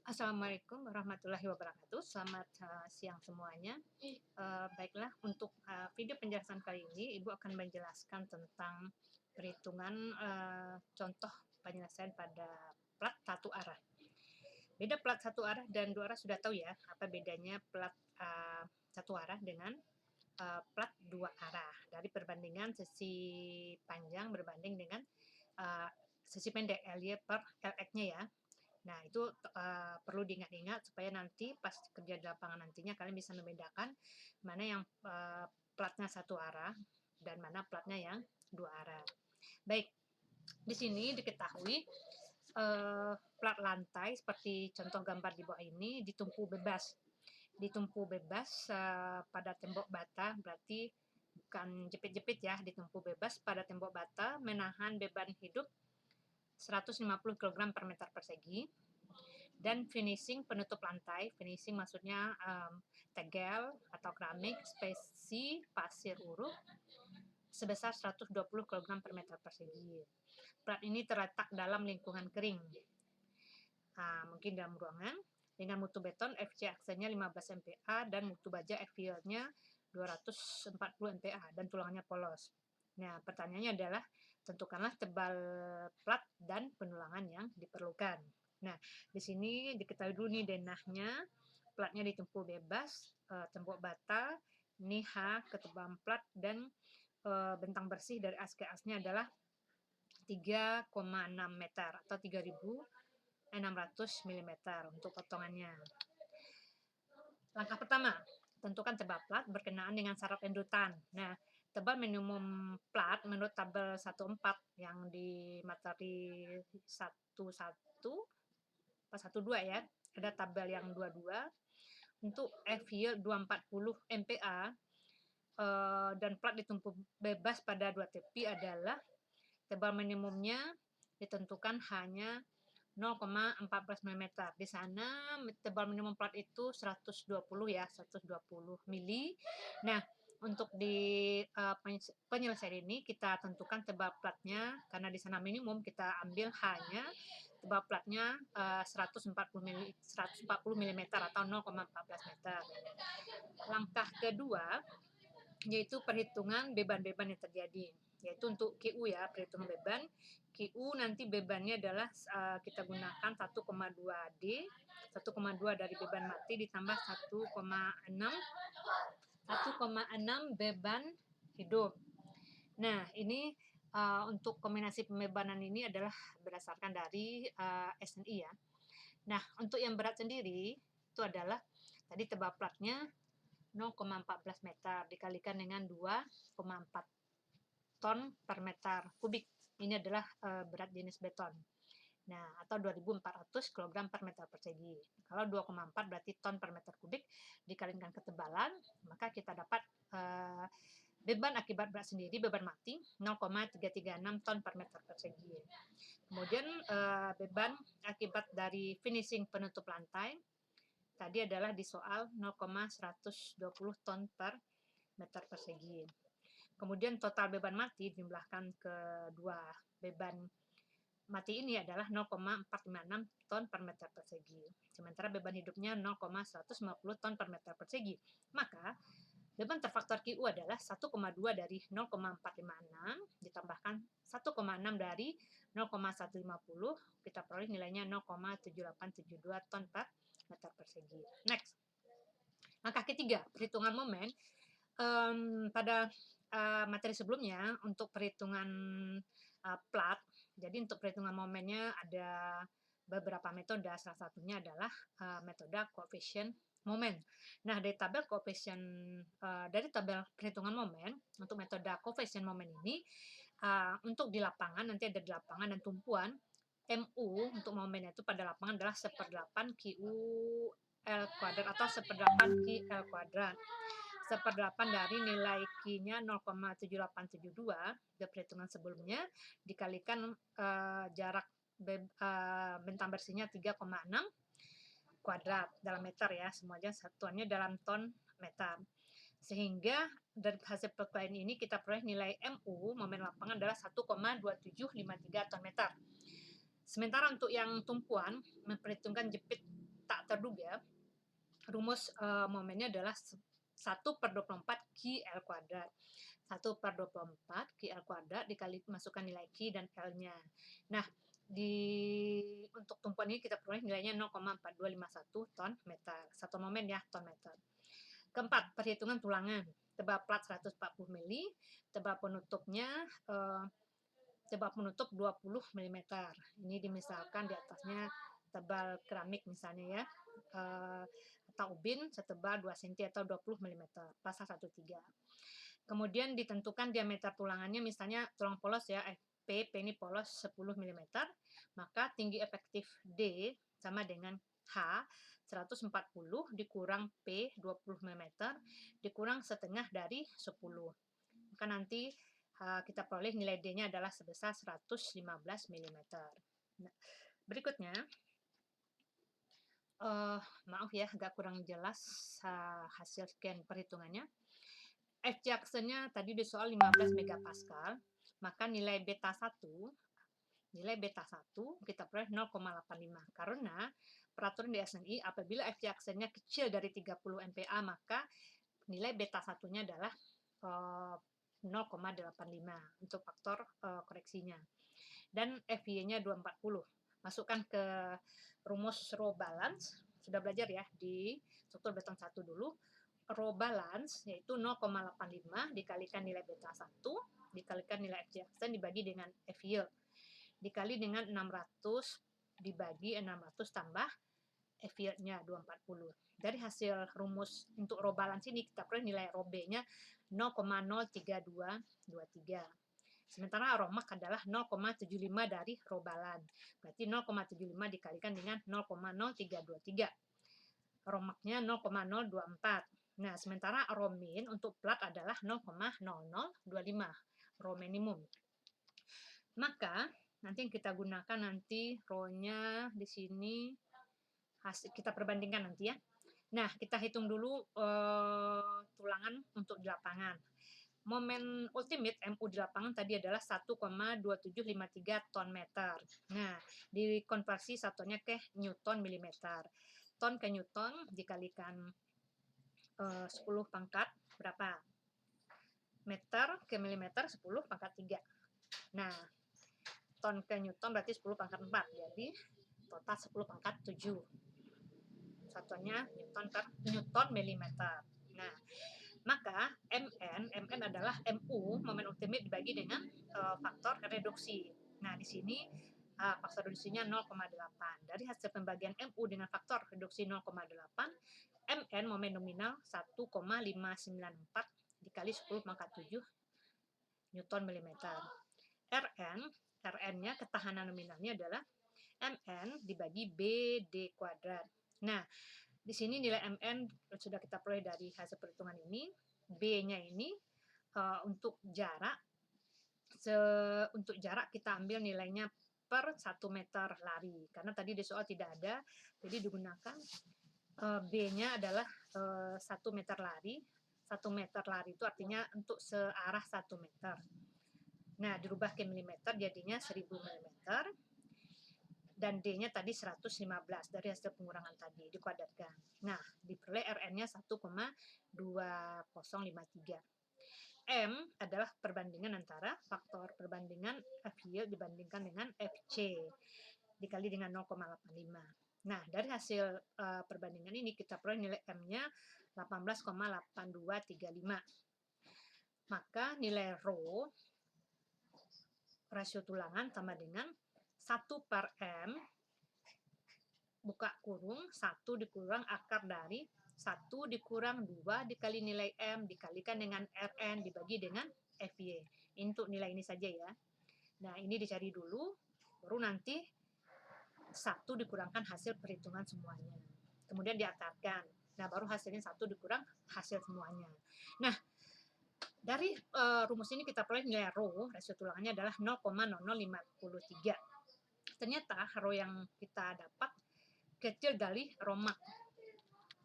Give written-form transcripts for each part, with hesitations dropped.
Assalamualaikum warahmatullahi wabarakatuh. Selamat siang semuanya. Baiklah, untuk video penjelasan kali ini, Ibu akan menjelaskan tentang perhitungan contoh penyelesaian pada plat satu arah. Beda plat satu arah dan dua arah sudah tahu ya, apa bedanya plat satu arah dengan plat dua arah. Dari perbandingan sisi panjang berbanding dengan sisi pendek, LY per LX-nya ya. Nah, itu perlu diingat-ingat supaya nanti pas kerja di lapangan nantinya kalian bisa membedakan mana yang platnya satu arah dan mana platnya yang dua arah. Baik, di sini diketahui plat lantai seperti contoh gambar di bawah ini ditumpu bebas. Ditumpu bebas pada tembok bata, berarti bukan jepit-jepit ya, ditumpu bebas pada tembok bata menahan beban hidup 150 kg per meter persegi. Dan finishing penutup lantai, finishing maksudnya tegel atau keramik, spesi, pasir urut sebesar 120 kg per meter persegi. Plat ini terletak dalam lingkungan kering, mungkin dalam ruangan, dengan mutu beton FC aksennya 15 MPa dan mutu baja FPL-nya 240 MPa dan tulangannya polos. Nah, pertanyaannya adalah tentukanlah tebal plat dan penulangan yang diperlukan. Nah, di sini diketahui dulu nih denahnya, platnya ditempuh bebas, tembok bata, ini H, ketebalan plat, dan bentang bersih dari as ke asnya adalah 3,6 meter atau 3.600 mm untuk potongannya. Langkah pertama, tentukan tebal plat berkenaan dengan syarat pendudukan. Nah, tebal minimum plat menurut tabel 14 yang di materi 12 ya, ada tabel yang 22 untuk FY 240 MPa dan plat ditumpuk bebas pada dua tepi adalah tebal minimumnya ditentukan hanya 0,14 mm. Di sana tebal minimum plat itu 120 ya, 120 mili. Nah, untuk di penyelesaian ini kita tentukan tebal platnya karena di sana minimum kita ambil hanya tebal platnya 140 mm atau 0,14 meter. Langkah kedua yaitu perhitungan beban-beban yang terjadi, yaitu untuk QU ya, perhitungan beban. QU nanti bebannya adalah kita gunakan 1,2 D, 1,2 dari beban mati ditambah 1,6 beban hidup. Nah, ini untuk kombinasi pembebanan ini adalah berdasarkan dari SNI ya. Nah, untuk yang berat sendiri itu adalah tadi tebal platnya 0,14 meter dikalikan dengan 2,4 ton per meter kubik. Ini adalah berat jenis beton. Nah, atau 2.400 kg per meter persegi. Kalau 2,4 berarti ton per meter kubik dikalikan ketebalan, maka kita dapat beban akibat berat sendiri, beban mati 0,336 ton per meter persegi. Kemudian beban akibat dari finishing penutup lantai tadi adalah di soal 0,120 ton per meter persegi. Kemudian total beban mati dijumlahkan ke dua beban mati ini adalah 0,456 ton per meter persegi. Sementara beban hidupnya 0,150 ton per meter persegi. Maka beban terfaktor QU adalah 1,2 dari 0,456 ditambahkan 1,6 dari 0,150, kita peroleh nilainya 0,7872 ton per meter persegi. Next. Langkah ketiga, perhitungan momen. Pada materi sebelumnya untuk perhitungan plat, jadi untuk perhitungan momennya ada beberapa metode, salah satunya adalah metode koefisien momen. Nah, dari tabel koefisien dari tabel perhitungan momen untuk metode koefisien momen ini untuk di lapangan nanti ada di lapangan dan tumpuan MU untuk momennya itu pada lapangan adalah 1/8 QL kuadrat atau 1/8 QL kuadrat. 1/8 dari nilai Q-nya 0,7872 dari perhitungan sebelumnya dikalikan jarak bentang bersihnya 3,6 kuadrat dalam meter ya, semuanya satuannya dalam ton meter. Sehingga dari hasil perkalian ini kita peroleh nilai MU momen lapangan adalah 1,2753 ton meter. Sementara untuk yang tumpuan memperhitungkan jepit terduga, rumus momennya adalah 1/24 QL kuadrat. 1/24 QL kuadrat dikali masukkan nilai Q dan L-nya. Nah, untuk tumpuan ini kita peroleh nilainya 0,4251 ton meter. Satu momen ya, ton meter. Keempat, perhitungan tulangan. Tebal plat 140 mili, tebal penutupnya tebal penutup 20 mm. Ini dimisalkan di atasnya tebal keramik misalnya ya, atau ubin setebal 2 cm atau 20 mm, pasal 13. Kemudian ditentukan diameter tulangannya, misalnya tulang polos ya, P ini polos 10 mm, maka tinggi efektif D sama dengan H 140 dikurang P 20 mm dikurang setengah dari 10. Maka nanti kita peroleh nilai D-nya adalah sebesar 115 mm. Nah, berikutnya, maaf ya agak kurang jelas hasil scan perhitungannya. F Jackson-nya tadi di soal 15 megapascal, maka nilai beta 1 kita peroleh 0,85 karena peraturan di SNI apabila F Jackson-nya kecil dari 30 MPa maka nilai beta 1-nya adalah 0,85 untuk faktor koreksinya. Dan FY-nya 240. Masukkan ke rumus row balance, sudah belajar ya di struktur beton 1 dulu. Row balance yaitu 0,85 dikalikan nilai beta 1 dikalikan nilai F Jackson dibagi dengan F yield dikali dengan 600 dibagi 600 tambah F yield-nya 240. Dari hasil rumus untuk row balance ini kita peroleh nilai row B-nya 0,03223. Sementara romak adalah 0,75 dari row balance. Berarti 0,75 dikalikan dengan 0,0323. Romaknya 0,024. Nah, sementara row min untuk plat adalah 0,0025, row minimum. Maka, nanti yang kita gunakan nanti row-nya di sini, kita perbandingkan nanti ya. Nah, kita hitung dulu tulangan untuk di lapangan. Momen ultimate MU di lapangan tadi adalah 1,2753 ton meter. Nah, dikonversi satunya ke newton milimeter. Ton ke newton dikalikan 10 pangkat berapa? Meter ke milimeter 10 pangkat 3. Nah, ton ke newton berarti 10 pangkat 4. Jadi, total 10 pangkat 7. Satuannya newton milimeter. Nah, maka MN adalah MU, momen ultimate dibagi dengan faktor reduksi. Nah, di sini faktor reduksinya 0,8. Dari hasil pembagian MU dengan faktor reduksi 0,8, MN momen nominal 1,594 dikali 10 pangkat 7 Newton milimeter. RN-nya ketahanan nominalnya adalah MN dibagi BD kuadrat. Nah, di sini nilai MN sudah kita peroleh dari hasil perhitungan ini. B-nya ini untuk jarak kita ambil nilainya per 1 meter lari. Karena tadi di soal tidak ada, jadi digunakan B-nya adalah 1 meter lari. 1 meter lari itu artinya untuk searah 1 meter. Nah, dirubah ke milimeter jadinya 1000 milimeter. Dan D-nya tadi 115 dari hasil pengurangan tadi dikuadratkan. Nah, diperoleh RN-nya 1,2053. M adalah perbandingan antara faktor perbandingan F yield dibandingkan dengan FC dikali dengan 0,85. Nah, dari hasil perbandingan ini kita peroleh nilai M-nya 18,8235. Maka nilai rho rasio tulangan sama dengan 1 per M buka kurung 1 dikurang akar dari 1 dikurang 2 dikali nilai M dikalikan dengan RN dibagi dengan FY. Untuk nilai ini saja ya. Nah, ini dicari dulu, baru nanti 1 dikurangkan hasil perhitungan semuanya. Kemudian diakarkan. Nah, baru hasilnya 1 dikurang hasil semuanya. Nah, dari rumus ini kita peroleh nilai rho, rasio tulangannya adalah 0,0053. Ternyata rho yang kita dapat kecil dari romak.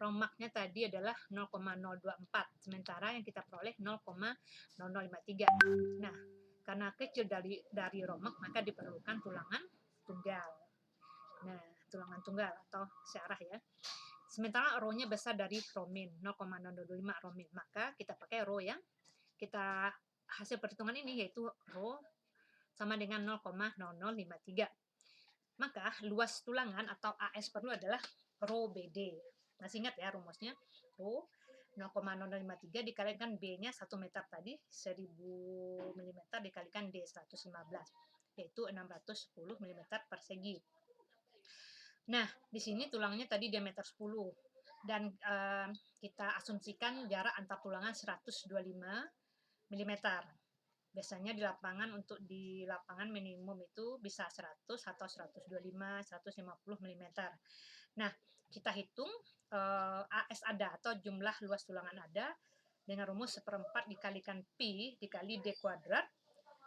Romaknya tadi adalah 0,024, sementara yang kita peroleh 0,0053. Nah, karena kecil dari romak, maka diperlukan tulangan tunggal. Nah, tulangan tunggal atau searah ya. Sementara rho-nya besar dari rho-min, 0,0025 rho-min. Maka kita pakai rho yang kita hasil perhitungan ini, yaitu rho sama dengan 0,0053. Maka luas tulangan atau AS perlu adalah rho BD. Masih ingat ya rumusnya? Rho 0,0053 dikalikan B-nya 1 meter tadi, 1000 mm dikalikan D 115, yaitu 610 mm persegi. Nah, di sini tulangnya tadi diameter 10 dan kita asumsikan jarak antar tulangan 125 mm. Biasanya di lapangan minimum itu bisa 100 atau 125, 150 mm. Nah, kita hitung AS ada atau jumlah luas tulangan ada dengan rumus 1/4 dikalikan pi dikali D kuadrat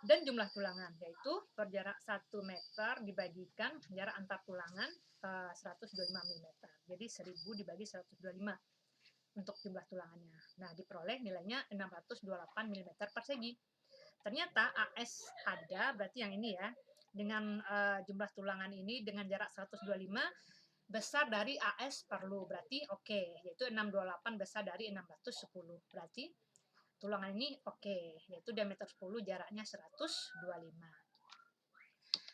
dan jumlah tulangan, yaitu per jarak 1 meter dibagikan jarak antar tulangan 125 mm. Jadi 1000 dibagi 125 untuk jumlah tulangannya. Nah, diperoleh nilainya 628 mm persegi. Ternyata AS ada, berarti yang ini ya, dengan jumlah tulangan ini dengan jarak 125 besar dari AS perlu, berarti oke, yaitu 628 besar dari 610. Berarti tulangan ini oke, yaitu diameter 10, jaraknya 125.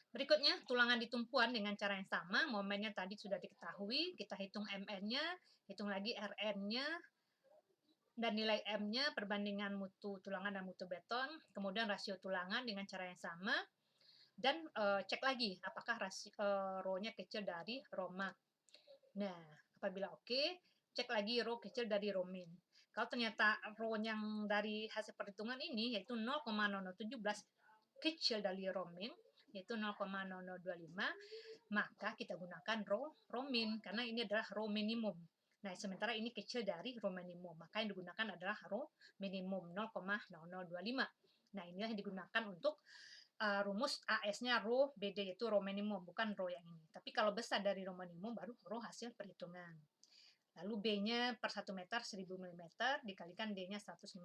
Berikutnya, tulangan di tumpuan dengan cara yang sama, momennya tadi sudah diketahui, kita hitung MN-nya, hitung lagi RN-nya, dan nilai M-nya, perbandingan mutu tulangan dan mutu beton, kemudian rasio tulangan dengan cara yang sama, dan cek lagi apakah rho-nya kecil dari rho-max. Nah, apabila oke, cek lagi rho kecil dari rho-min. Kalau ternyata rho yang dari hasil perhitungan ini yaitu 0,0017 kecil dari rho-min, yaitu 0,0025, maka kita gunakan rho-min karena ini adalah rho minimum. Nah, sementara ini kecil dari rho minimum, maka yang digunakan adalah rho minimum 0,0025. Nah, inilah yang digunakan untuk rumus AS-nya rho BD, yaitu rho minimum, bukan rho yang ini. Tapi kalau besar dari rho minimum baru rho hasil perhitungan. Lalu B-nya per 1 meter 1000 mm dikalikan D-nya 115.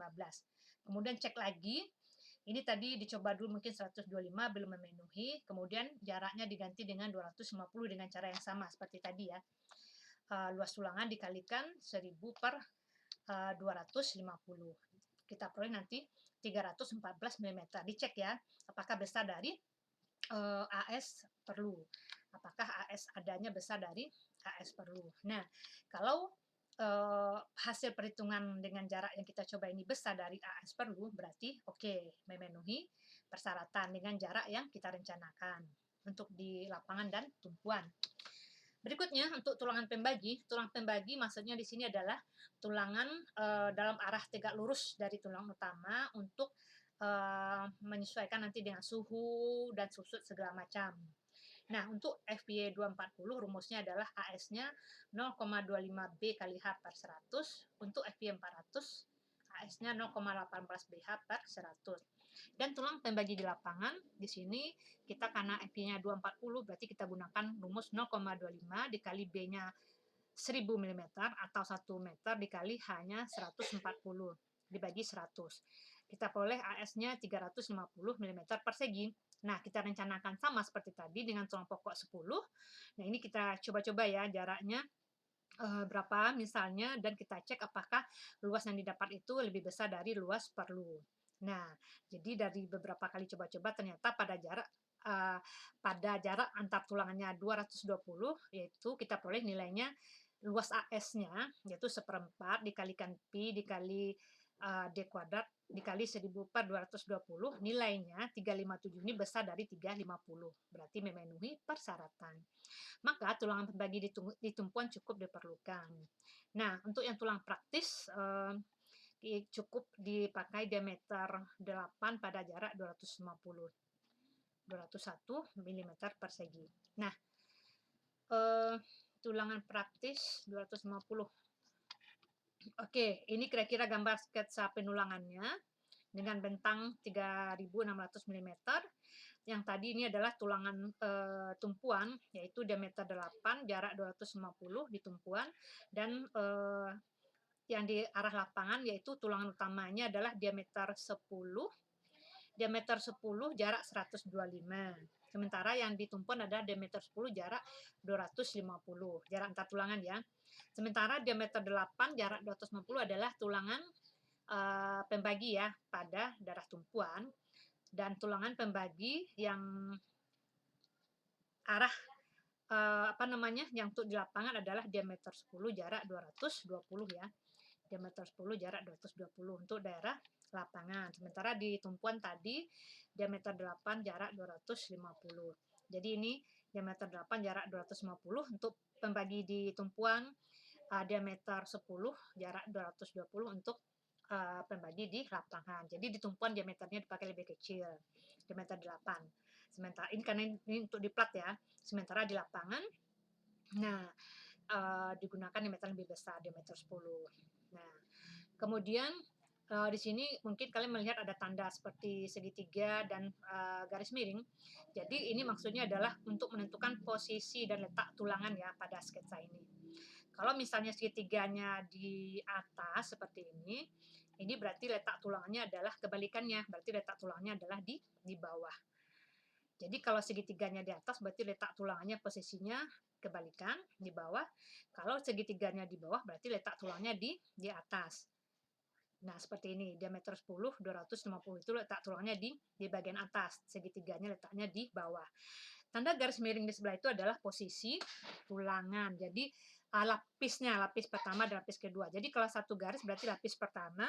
Kemudian cek lagi. Ini tadi dicoba dulu mungkin 125 belum memenuhi, kemudian jaraknya diganti dengan 250 dengan cara yang sama seperti tadi ya. Luas tulangan dikalikan 1000 per 250. Kita peroleh nanti 314 mm. Dicek ya, apakah besar dari AS perlu. Apakah AS adanya besar dari AS perlu. Nah, kalau hasil perhitungan dengan jarak yang kita coba ini besar dari AS perlu, berarti oke, memenuhi persyaratan dengan jarak yang kita rencanakan untuk di lapangan dan tumpuan. Berikutnya untuk tulangan pembagi maksudnya di sini adalah tulangan dalam arah tegak lurus dari tulang utama untuk menyesuaikan nanti dengan suhu dan susut segala macam. Nah, untuk FY 240 rumusnya adalah AS-nya 0,25 B kali H per 100, untuk FY 400 AS-nya 0,18 BH per 100. Dan tulang pembagi di lapangan, di sini kita karena FY-nya 240, berarti kita gunakan rumus 0,25 dikali B-nya 1000 mm atau 1 meter dikali H-nya 140 dibagi 100. Kita peroleh AS-nya 350 mm persegi. Nah, kita rencanakan sama seperti tadi dengan tulang pokok 10. Nah, ini kita coba-coba ya jaraknya berapa misalnya, dan kita cek apakah luas yang didapat itu lebih besar dari luas perlu. Nah, jadi dari beberapa kali coba-coba ternyata pada jarak antar tulangannya 220, yaitu kita peroleh nilainya luas AS-nya yaitu 1/4 dikalikan pi dikali D kuadrat dikali 1000 per 220, nilainya 357 ini besar dari 350, berarti memenuhi persyaratan. Maka tulangan pembagi di tumpuan cukup diperlukan. Nah, untuk yang tulang praktis cukup dipakai diameter 8 pada jarak 201 mm persegi. Nah, tulangan praktis 250. Oke, ini kira-kira gambar sketsa penulangannya dengan bentang 3600 mm. Yang tadi ini adalah tulangan tumpuan, yaitu diameter 8, jarak 250 di tumpuan, dan yang di arah lapangan yaitu tulangan utamanya adalah diameter 10 diameter 10 jarak 125. Sementara yang di tumpuan adalah diameter 10 jarak 250, jarak antar tulangan ya. Sementara diameter 8 jarak 250 adalah tulangan pembagi ya pada darah tumpuan, dan tulangan pembagi yang arah yang untuk di lapangan adalah diameter 10 jarak 220 ya. Diameter 10 jarak 220 untuk daerah lapangan. Sementara di tumpuan tadi diameter 8 jarak 250. Jadi ini diameter 8 jarak 250 untuk pembagi di tumpuan, diameter 10 jarak 220 untuk pembagi di lapangan. Jadi di tumpuan diameternya dipakai lebih kecil, diameter 8. Sementara ini karena ini untuk di plat ya. Sementara di lapangan, nah digunakan diameter lebih besar, diameter 10. Nah, kemudian di sini mungkin kalian melihat ada tanda seperti segitiga dan garis miring. Jadi ini maksudnya adalah untuk menentukan posisi dan letak tulangan ya pada sketsa ini. Kalau misalnya segitiganya di atas seperti ini berarti letak tulangannya adalah kebalikannya, berarti letak tulangannya adalah di bawah. Jadi kalau segitiganya di atas berarti letak tulangannya posisinya kebalikan di bawah. Kalau segitiganya di bawah berarti letak tulangnya di atas. Nah, seperti ini, diameter 10, 250 itu letak tulangnya di bagian atas, segitiganya letaknya di bawah. Tanda garis miring di sebelah itu adalah posisi tulangan. Jadi lapisnya, lapis pertama dan lapis kedua. Jadi kalau satu garis berarti lapis pertama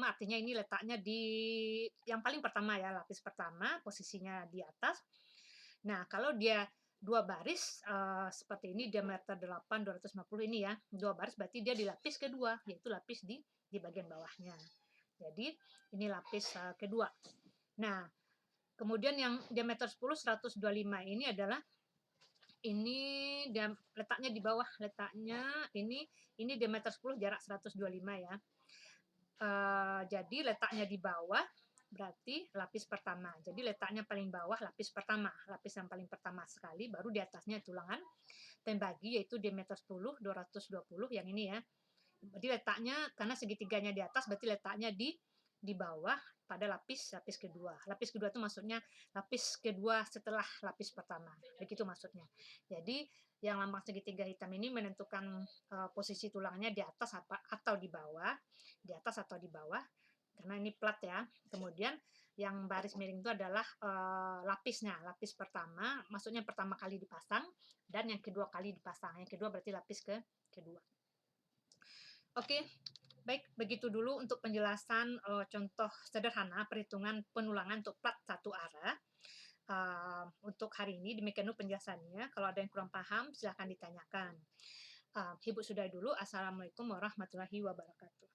artinya ini letaknya di yang paling pertama ya, lapis pertama posisinya di atas. Nah, kalau dia dua baris seperti ini diameter 8 250 ini ya, dua baris berarti dia di lapis kedua, yaitu lapis di bagian bawahnya. Jadi ini lapis kedua. Nah, kemudian yang diameter 10 125 ini adalah letaknya di bawah, letaknya ini diameter 10 jarak 125 ya. Jadi letaknya di bawah berarti lapis pertama. Jadi letaknya paling bawah lapis pertama, lapis yang paling pertama sekali, baru di atasnya tulangan pembagi yaitu diameter 10 220 yang ini ya. Jadi letaknya karena segitiganya di atas berarti letaknya di bawah pada lapis kedua. Lapis kedua itu maksudnya lapis kedua setelah lapis pertama. Begitu maksudnya. Jadi yang lambang segitiga hitam ini menentukan posisi tulangnya di atas atau di bawah, di atas atau di bawah, karena ini plat ya. Kemudian yang baris miring itu adalah lapisnya, lapis pertama, maksudnya pertama kali dipasang, dan yang kedua kali dipasang. Yang kedua berarti lapis kedua. Oke, baik, begitu dulu untuk penjelasan contoh sederhana perhitungan penulangan untuk plat satu arah. Untuk hari ini demikian dulu penjelasannya. Kalau ada yang kurang paham silahkan ditanyakan. Ibu sudah dulu. Assalamualaikum warahmatullahi wabarakatuh.